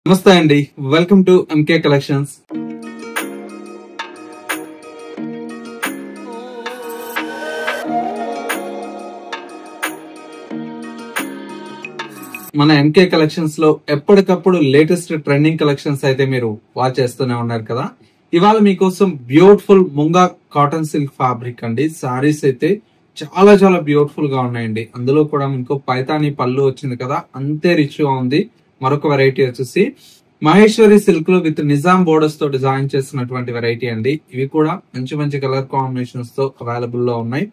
నమస్తే అండి, welcome to MK collections. మన ఎంకే కలెక్షన్స్ లో ఎప్పటికప్పుడు లేటెస్ట్ ట్రెండింగ్ కలెక్షన్స్ అయితే మీరు వాచ్ చేస్తూనే ఉన్నారు కదా. ఇవాళ మీకోసం beautiful munga cotton silk fabric అండి సారీస్ అయితే చాలా చాలా బ్యూటిఫుల్ గా ఉన్నాయండి. అందులో కూడా మీకు పైతానీ పళ్ళు వచ్చింది కదా, అంతే రిచ్ గా ఉంది. మరొక వెరైటీ వచ్చేసి మహేశ్వరి సిల్క్ లో విత్ నిజాం బోర్డర్స్ తో డిజైన్ చేసినటువంటి వెరైటీ అండి. ఇవి కూడా మంచి మంచి కలర్ కాంబినేషన్స్ తో అవైలబుల్ లో ఉన్నాయి.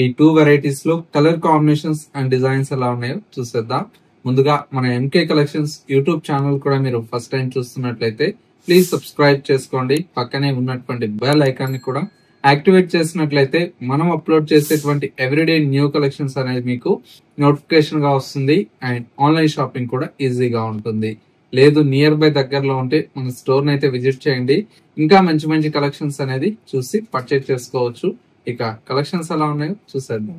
ఈ టూ వెరైటీస్ లో కలర్ కాంబినేషన్స్ అండ్ డిజైన్స్ ఎలా ఉన్నాయో చూసేద్దాం. ముందుగా మన ఎంకే కలెక్షన్స్ యూట్యూబ్ ఛానల్ కూడా మీరు ఫస్ట్ టైం చూస్తున్నట్లయితే ప్లీజ్ సబ్స్క్రైబ్ చేసుకోండి. పక్కనే ఉన్నటువంటి బెల్ ఐకాన్ ని కూడా యాక్టివేట్ చేసినట్లయితే మనం అప్లోడ్ చేసేటువంటి ఎవ్రీడే న్యూ కలెక్షన్స్ అనేది మీకు నోటిఫికేషన్ గా వస్తుంది. అండ్ ఆన్లైన్ షాపింగ్ కూడా ఈజీగా ఉంటుంది. లేదు నియర్ బై దగ్గరలో ఉంటే మన స్టోర్ ని అయితే విజిట్ చేయండి. ఇంకా మంచి మంచి కలెక్షన్స్ అనేది చూసి పర్చేజ్ చేసుకోవచ్చు. ఇక కలెక్షన్స్ ఎలా ఉన్నాయో చూసేద్దాం.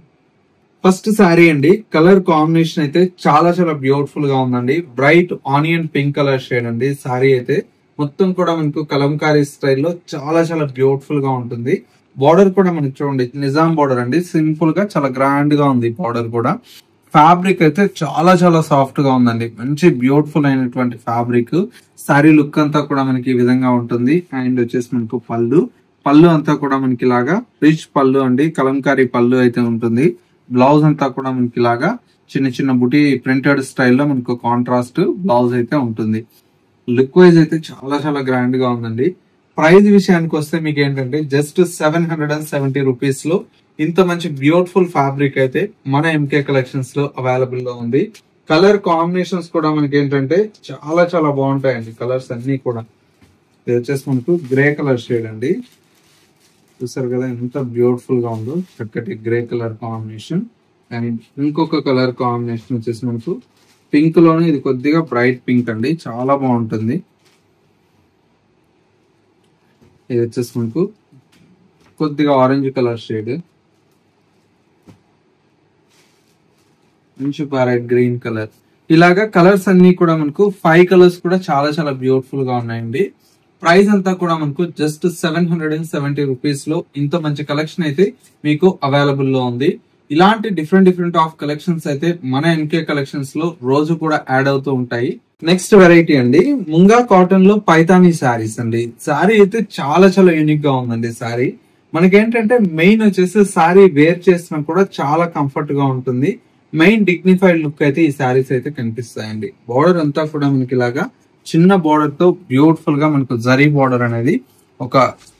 ఫస్ట్ శారీ అండి, కలర్ కాంబినేషన్ అయితే చాలా చాలా బ్యూటిఫుల్ గా ఉందండి. Bright onion pink colour shade అండి. శారీ అయితే మొత్తం కూడా మనకు కలంకారీ స్టైల్లో చాలా చాలా బ్యూటిఫుల్ గా ఉంటుంది. బార్డర్ కూడా మనకి చూడండి నిజాం బార్డర్ అండి, సింపుల్ గా చాలా గ్రాండ్ గా ఉంది బార్డర్ కూడా. ఫ్యాబ్రిక్ అయితే చాలా చాలా సాఫ్ట్ గా ఉందండి, మంచి బ్యూటిఫుల్ అయినటువంటి ఫ్యాబ్రిక్. శారీ లుక్ అంతా కూడా మనకి ఈ విధంగా ఉంటుంది. అండ్ వచ్చేసి మనకు పళ్ళు అంతా కూడా మనకి ఇలాగా రిచ్ పళ్ళు అండి, కలంకారీ పళ్ళు అయితే ఉంటుంది. బ్లౌజ్ అంతా కూడా మనకి ఇలాగా చిన్న చిన్న బుటీ ప్రింటెడ్ స్టైల్లో మనకు కాంట్రాస్ట్ బ్లౌజ్ అయితే ఉంటుంది. లుక్ వైజ్ అయితే చాలా చాలా గ్రాండ్ గా ఉందండి. ప్రైస్ విషయానికి వస్తే మీకు ఏంటంటే జస్ట్ 770 రూపీస్ లో ఇంత మంచి బ్యూటిఫుల్ ఫ్యాబ్రిక్ అయితే మన ఎంకే కలెక్షన్స్ లో అవైలబుల్ గా ఉంది. కలర్ కాంబినేషన్స్ కూడా మనకి ఏంటంటే చాలా చాలా బాగుంటాయండి. కలర్స్ అన్ని కూడా ఇది వచ్చేసి మనకు గ్రే కలర్ షేడ్ అండి. చూసారు కదా ఎంత బ్యూటిఫుల్ గా ఉందో, చక్కటి గ్రే కలర్ కాంబినేషన్. అండ్ ఇంకొక కలర్ కాంబినేషన్ వచ్చేసి మనకు పింక్ లోనే, ఇది కొద్దిగా బ్రైట్ పింక్ అండి, చాలా బాగుంటుంది. ఇది వచ్చేసి మనకు కొద్దిగా ఆరెంజ్ కలర్ షేడ్, మంచి ప్యారెట్ గ్రీన్ కలర్. ఇలాగా కలర్స్ అన్ని కూడా మనకు 5 కలర్స్ కూడా చాలా చాలా బ్యూటిఫుల్ గా ఉన్నాయండి. ప్రైస్ అంతా కూడా మనకు జస్ట్ 770 రూపీస్ లో ఇంత మంచి కలెక్షన్ అయితే మీకు అవైలబుల్ లో ఉంది. ఇలాంటి డిఫరెంట్ ఆఫ్ కలెక్షన్స్ అయితే మన ఎంకే కలెక్షన్స్ లో రోజు కూడా యాడ్ అవుతూ ఉంటాయి. నెక్స్ట్ వెరైటీ అండి, ముంగా కాటన్ లో పైతానీ శారీస్ అండి. శారీ అయితే చాలా చాలా యూనిక్ గా ఉందండి. శారీ మనకేంటంటే మెయిన్ వచ్చేసి శారీ వేర్ చేసినా కూడా చాలా కంఫర్ట్ గా ఉంటుంది. మెయిన్ డిగ్నిఫైడ్ లుక్ అయితే ఈ శారీస్ అయితే కనిపిస్తాయండి. బార్డర్ అంతా కూడా మనకి ఇలాగా చిన్న బార్డర్ తో బ్యూటిఫుల్ గా మనకు జరీ బార్డర్ అనేది ఒక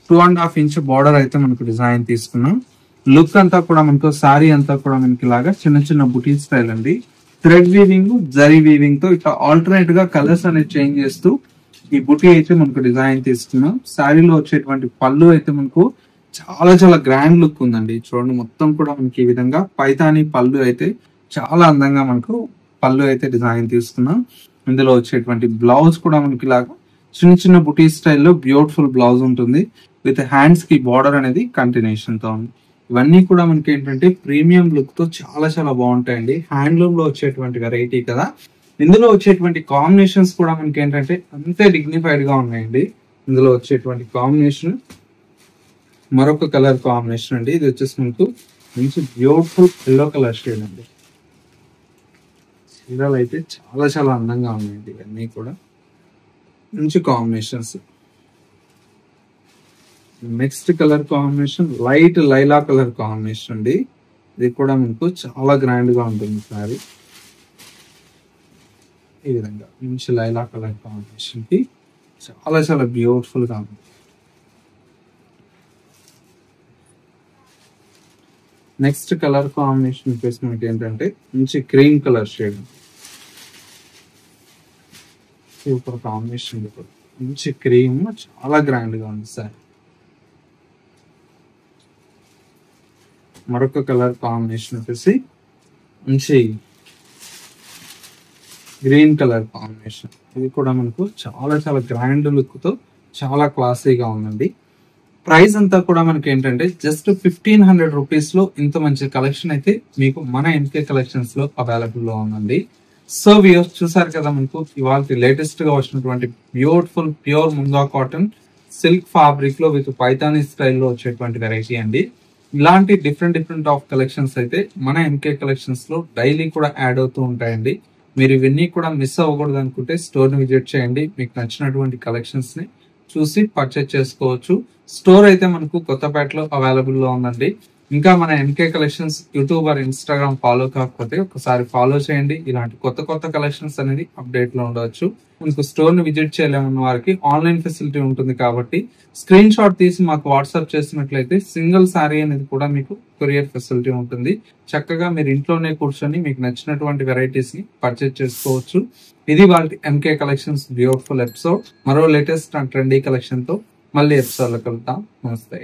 2.5 ఇంచ్ బార్డర్ అయితే మనకు డిజైన్ తీసుకున్నాం. లుక్ అంతా కూడా మనకు శారీ అంతా కూడా మనకి ఇలాగా చిన్న చిన్న బుటీ స్టైల్ అండి. థ్రెడ్ వీవింగ్, జరీ వీవింగ్ తో ఇట్లా ఆల్టర్నేట్ గా కలర్స్ అనేది చేంజ్ చేస్తూ ఈ బుటీ అయితే మనకు డిజైన్ తీసుకున్నాం. శారీలో వచ్చేటువంటి పళ్ళు అయితే మనకు చాలా చాలా గ్రాండ్ లుక్ ఉందండి. చూడండి మొత్తం కూడా మనకి ఈ విధంగా పైతానీ పళ్ళు అయితే చాలా అందంగా మనకు పళ్ళు అయితే డిజైన్ తీసుకున్నాం. ఇందులో వచ్చేటువంటి బ్లౌజ్ కూడా మనకి ఇలాగా చిన్న చిన్న బుటీ స్టైల్లో బ్యూటిఫుల్ బ్లౌజ్ ఉంటుంది. విత్ హ్యాండ్స్ కి బార్డర్ అనేది కంటిన్యూషన్ తో ఉంది. ఇవన్నీ కూడా మనకి ఏంటంటే ప్రీమియం లుక్ తో చాలా చాలా బాగుంటాయండి. హ్యాండ్లూమ్ లో వచ్చేటువంటి వెరైటీ కదా. ఇందులో వచ్చేటువంటి కాంబినేషన్స్ కూడా మనకి ఏంటంటే అంతే డిగ్నిఫైడ్ గా ఉన్నాయండి. ఇందులో వచ్చేటువంటి కాంబినేషన్ మరొక కలర్ కాంబినేషన్ అండి. ఇది వచ్చేసి మనకు మంచి బ్యూటిఫుల్ ఎల్లో కలర్ షేడ్ అండి. చీరలు అయితే చాలా చాలా అందంగా ఉన్నాయండి. ఇవన్నీ కూడా మంచి combinations. Next colour combination light Laila colour combination అండి. ఇది కూడా మనకు చాలా గ్రాండ్ గా ఉంటుంది సారీ. ఈ విధంగా మంచి లైలా కలర్ కాంబినేషన్ కి చాలా చాలా బ్యూటిఫుల్ గా ఉంది. నెక్స్ట్ కలర్ కాంబినేషన్ వచ్చేసి మనకి ఏంటంటే మంచి cream colour shade. Super combination, మంచి క్రీమ్, చాలా గ్రాండ్ గా ఉంది సార్. మరొక కలర్ కాంబినేషన్ వచ్చేసి మంచి గ్రీన్ కలర్ కాంబినేషన్. ఇది కూడా మనకు చాలా చాలా గ్రాండ్ లుక్ తో చాలా క్లాసీగా ఉందండి. ప్రైస్ అంతా కూడా మనకి ఏంటంటే జస్ట్ 1500 రూపీస్ లో ఇంత మంచి కలెక్షన్ అయితే మీకు మన ఎంకే కలెక్షన్స్ లో అవైలబుల్ లో ఉందండి. సో వ్యూవర్స్ చూసారు కదా, మీకు ఇవాళ లేటెస్ట్ గా వచ్చినటువంటి beautiful pure munga cotton silk fabric లో విత్ పైతానీ స్టైల్లో వచ్చేటువంటి వెరైటీ అండి. ఇలాంటి డిఫరెంట్ ఆఫ్ కలెక్షన్స్ అయితే మన ఎంకే కలెక్షన్స్ లో డైలీ కూడా యాడ్ అవుతూ ఉంటాయండి. మీరు ఇవన్నీ కూడా మిస్ అవ్వకూడదు అనుకుంటే స్టోర్ ని విజిట్ చేయండి. మీకు నచ్చినటువంటి కలెక్షన్స్ ని చూసి పర్చేజ్ చేసుకోవచ్చు. స్టోర్ అయితే మనకు కొత్తపేటలో అవైలబుల్ లో ఉందండి. ఇంకా మన MK collections YouTube or Instagram follow కాకపోతే ఒకసారి ఫాలో చేయండి. ఇలాంటి కొత్త కలెక్షన్స్ అనేది అప్డేట్ లో ఉండవచ్చు. మనకు స్టోర్ ని విజిట్ చేయలేమన్న వారికి ఆన్లైన్ ఫెసిలిటీ ఉంటుంది కాబట్టి స్క్రీన్ షాట్ తీసి మాకు వాట్సాప్ చేసినట్లయితే సింగిల్ శారీ అనేది కూడా మీకు కొరియర్ ఫెసిలిటీ ఉంటుంది. చక్కగా మీరు ఇంట్లోనే కూర్చొని మీకు నచ్చినటువంటి వెరైటీస్ ని పర్చేజ్ చేసుకోవచ్చు. ఇది వాళ్ళ ఎంకే కలెక్షన్స్ బ్యూటిఫుల్ ఎపిసోడ్. మరో లేటెస్ట్ అండ్ ట్రెండీ కలెక్షన్ తో మళ్ళీ ఎపిసోడ్ లో కలుద్దాం. నమస్తే.